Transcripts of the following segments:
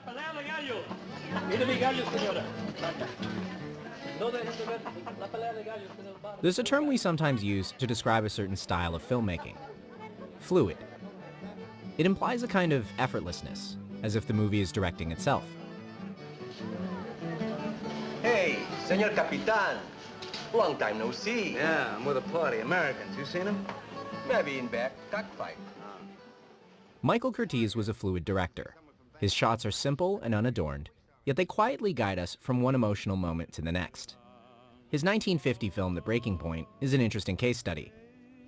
pelea de gallos. Mire mi gallo, señora. No dejes de ver la pelea de gallos en el bar. There's a term we sometimes use to describe a certain style of filmmaking. Fluid. It implies a kind of effortlessness, as if the movie is directing itself. Hey, Senor Capitan. Long time no see. Yeah, I'm with a party. Americans. You seen them? Maybe in back, cockfight. Michael Curtiz was a fluid director. His shots are simple and unadorned, yet they quietly guide us from one emotional moment to the next. His 1950 film, The Breaking Point, is an interesting case study.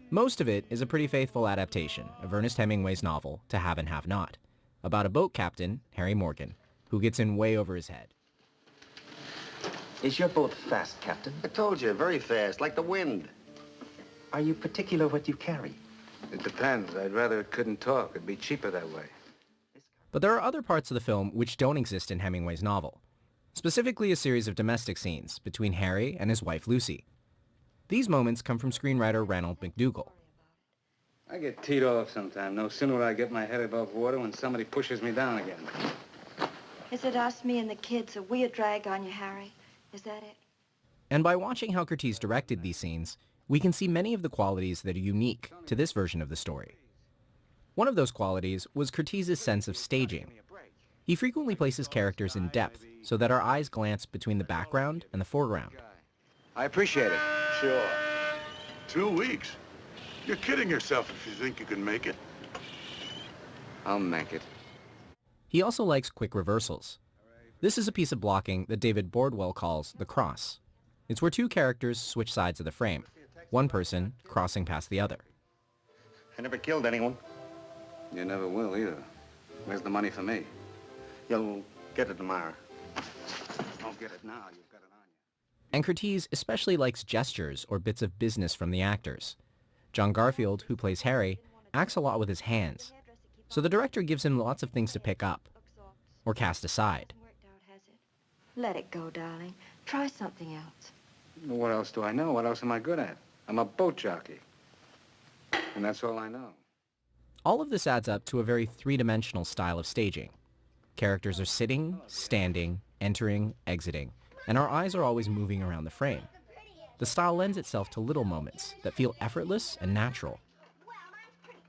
Most of it is a pretty faithful adaptation of Ernest Hemingway's novel, To Have and Have Not, about a boat captain, Harry Morgan, who gets in way over his head. Is your boat fast, Captain? I told you, very fast, like the wind. Are you particular what you carry? It depends. I'd rather it couldn't talk. It'd be cheaper that way. But there are other parts of the film which don't exist in Hemingway's novel, specifically a series of domestic scenes between Harry and his wife Lucy. These moments come from screenwriter Ranald McDougall. I get teed off sometime. No sooner will I get my head above water when somebody pushes me down again. Is it us, me and the kids? Are we a drag on you, Harry? Is that it? And by watching how Curtiz directed these scenes, we can see many of the qualities that are unique to this version of the story. One of those qualities was Curtiz's sense of staging. He frequently places characters in depth so that our eyes glance between the background and the foreground. I appreciate it. Sure. 2 weeks? You're kidding yourself if you think you can make it. I'll make it. He also likes quick reversals. This is a piece of blocking that David Bordwell calls the cross. It's where two characters switch sides of the frame, one person crossing past the other. I never killed anyone. You never will either. Where's the money for me? You'll get it tomorrow. Don't get it now. You've got it on you. And Curtiz especially likes gestures or bits of business from the actors. John Garfield, who plays Harry, acts a lot with his hands. So the director gives him lots of things to pick up or cast aside. Let it go, darling. Try something else. What else do I know? What else am I good at? I'm a boat jockey. And that's all I know. All of this adds up to a very three-dimensional style of staging. Characters are sitting, standing, entering, exiting, and our eyes are always moving around the frame. The style lends itself to little moments that feel effortless and natural.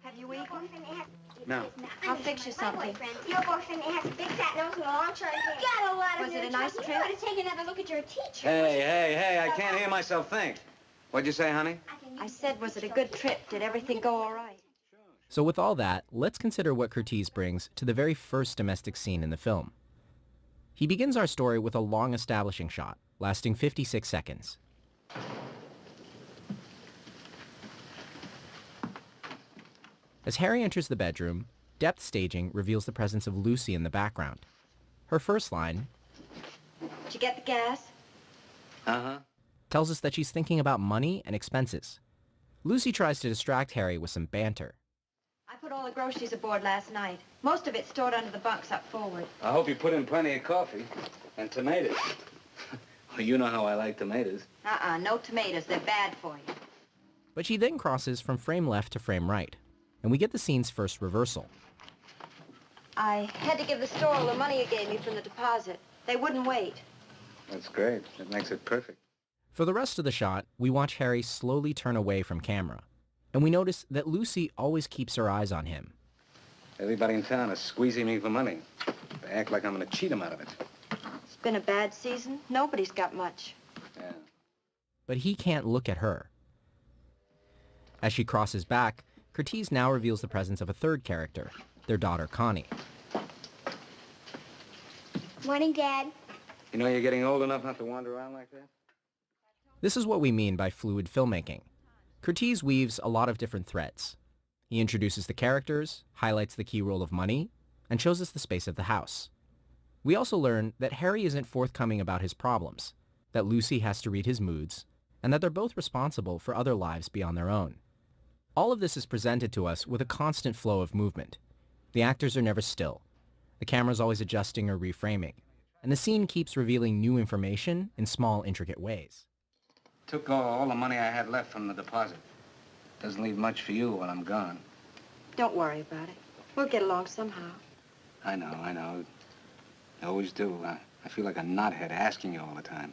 Have you eaten? No. I'll fix you something. Your boyfriend has a big fat nose and a long short hair. Got a lot of Was it a new nice trouble. trip? You ought to take another look at your teacher. Hey, I can't hear myself think. What'd you say, honey? I said, was it a good trip? Did everything go all right? So with all that, let's consider what Curtiz brings to the very first domestic scene in the film. He begins our story with a long establishing shot, lasting 56 seconds. As Harry enters the bedroom, depth staging reveals the presence of Lucy in the background. Her first line, Did you get the gas? Uh-huh. tells us that she's thinking about money and expenses. Lucy tries to distract Harry with some banter. I put all the groceries aboard last night. Most of it stored under the bunks up forward. I hope you put in plenty of coffee and tomatoes. Well, you know how I like tomatoes. No tomatoes. They're bad for you. But she then crosses from frame left to frame right, and we get the scene's first reversal. I had to give the store all the money you gave me from the deposit. They wouldn't wait. That's great. That makes it perfect. For the rest of the shot, we watch Harry slowly turn away from camera, and we notice that Lucy always keeps her eyes on him. Everybody in town is squeezing me for money. They act like I'm going to cheat them out of it. It's been a bad season. Nobody's got much. Yeah. But he can't look at her. As she crosses back, Curtiz now reveals the presence of a third character, their daughter Connie. Morning, Dad. You know you're getting old enough not to wander around like that? This is what we mean by fluid filmmaking. Curtiz weaves a lot of different threads. He introduces the characters, highlights the key role of money, and shows us the space of the house. We also learn that Harry isn't forthcoming about his problems, that Lucy has to read his moods, and that they're both responsible for other lives beyond their own. All of this is presented to us with a constant flow of movement. The actors are never still. The camera's always adjusting or reframing, and the scene keeps revealing new information in small, intricate ways. Took all the money I had left from the deposit. Doesn't leave much for you when I'm gone. Don't worry about it. We'll get along somehow. I know. I always do. I feel like a knothead asking you all the time.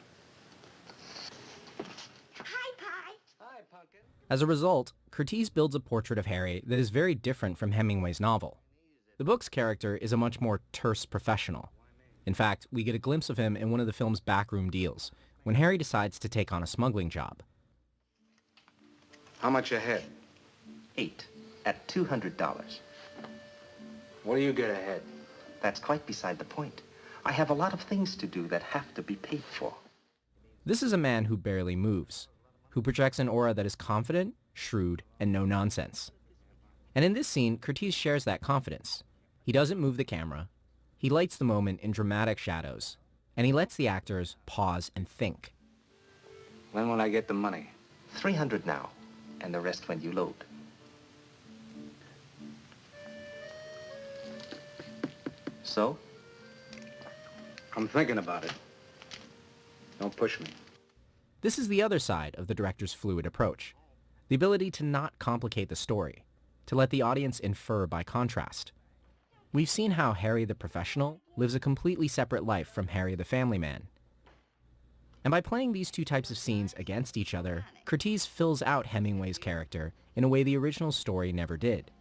Hi, Pie. Hi, Pumpkin. As a result, Curtiz builds a portrait of Harry that is very different from Hemingway's novel. The book's character is a much more terse professional. In fact, we get a glimpse of him in one of the film's backroom deals, when Harry decides to take on a smuggling job. How much ahead? 8 at $200. What do you get ahead? That's quite beside the point. I have a lot of things to do that have to be paid for. This is a man who barely moves, who projects an aura that is confident, shrewd, and no nonsense. And in this scene, Curtiz shares that confidence. He doesn't move the camera. He lights the moment in dramatic shadows, and he lets the actors pause and think. When will I get the money? 300 now, and the rest when you load. So? I'm thinking about it. Don't push me. This is the other side of the director's fluid approach. The ability to not complicate the story, to let the audience infer by contrast. We've seen how Harry the professional lives a completely separate life from Harry the family man. And by playing these two types of scenes against each other, Curtiz fills out Hemingway's character in a way the original story never did.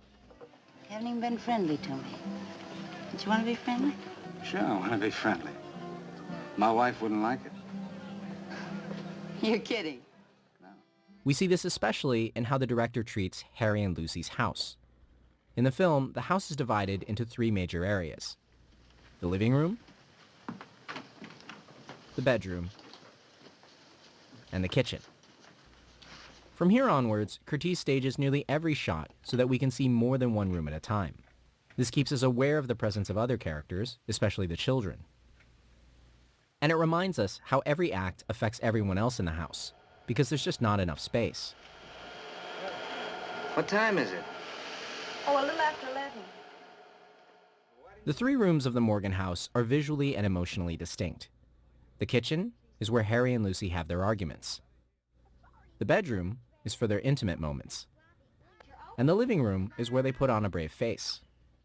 You haven't even been friendly to me. Don't you want to be friendly? Sure, I want to be friendly. My wife wouldn't like it. You're kidding. We see this especially in how the director treats Harry and Lucy's house. In the film, the house is divided into 3 major areas: the living room, the bedroom, and the kitchen. From here onwards, Curtiz stages nearly every shot so that we can see more than one room at a time. This keeps us aware of the presence of other characters, especially the children. And it reminds us how every act affects everyone else in the house, because there's just not enough space. What time is it? Oh, a little after 11. The 3 rooms of the Morgan house are visually and emotionally distinct. The kitchen is where Harry and Lucy have their arguments. The bedroom is for their intimate moments. And the living room is where they put on a brave face.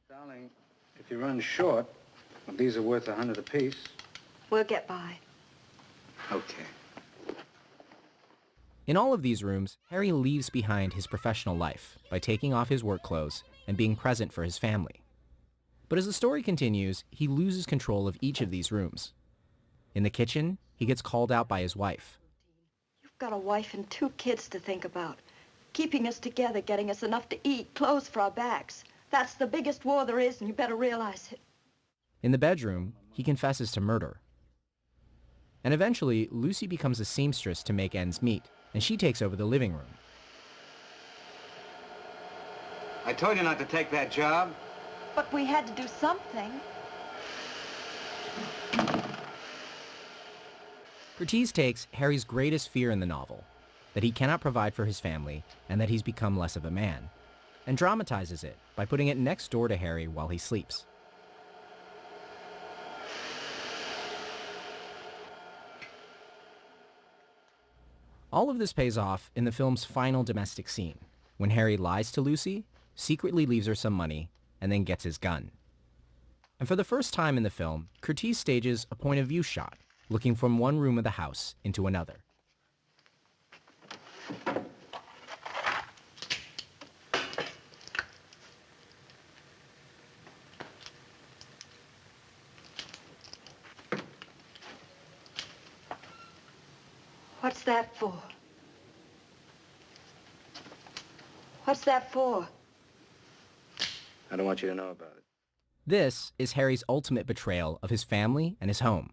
Darling, if you run short, well, these are worth $100 apiece. We'll get by. Okay. In all of these rooms, Harry leaves behind his professional life by taking off his work clothes and being present for his family. But as the story continues, he loses control of each of these rooms. In the kitchen, he gets called out by his wife. You've got a wife and 2 kids to think about. Keeping us together, getting us enough to eat, clothes for our backs. That's the biggest war there is, and you better realize it. In the bedroom, he confesses to murder. And eventually, Lucy becomes a seamstress to make ends meet, and she takes over the living room. I told you not to take that job. But we had to do something. Curtiz takes Harry's greatest fear in the novel, that he cannot provide for his family and that he's become less of a man, and dramatizes it by putting it next door to Harry while he sleeps. All of this pays off in the film's final domestic scene, when Harry lies to Lucy, secretly leaves her some money, and then gets his gun. And for the first time in the film, Curtiz stages a point of view shot, looking from one room of the house into another. What's that for? What's that for? I don't want you to know about it. This is Harry's ultimate betrayal of his family and his home.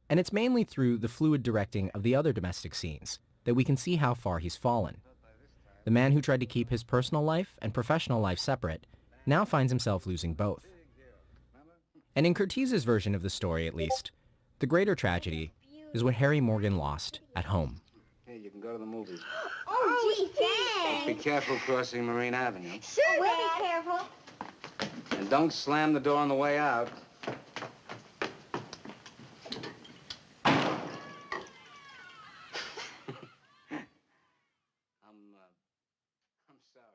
And it's mainly through the fluid directing of the other domestic scenes that we can see how far he's fallen. The man who tried to keep his personal life and professional life separate now finds himself losing both. And in Curtiz's version of the story, at least, the greater tragedy is what Harry Morgan lost at home. Hey, you can go to the movies. Oh, gee, Be thanks. careful crossing Marine Avenue. Sure, we'll be careful. And don't slam the door on the way out. I'm sorry.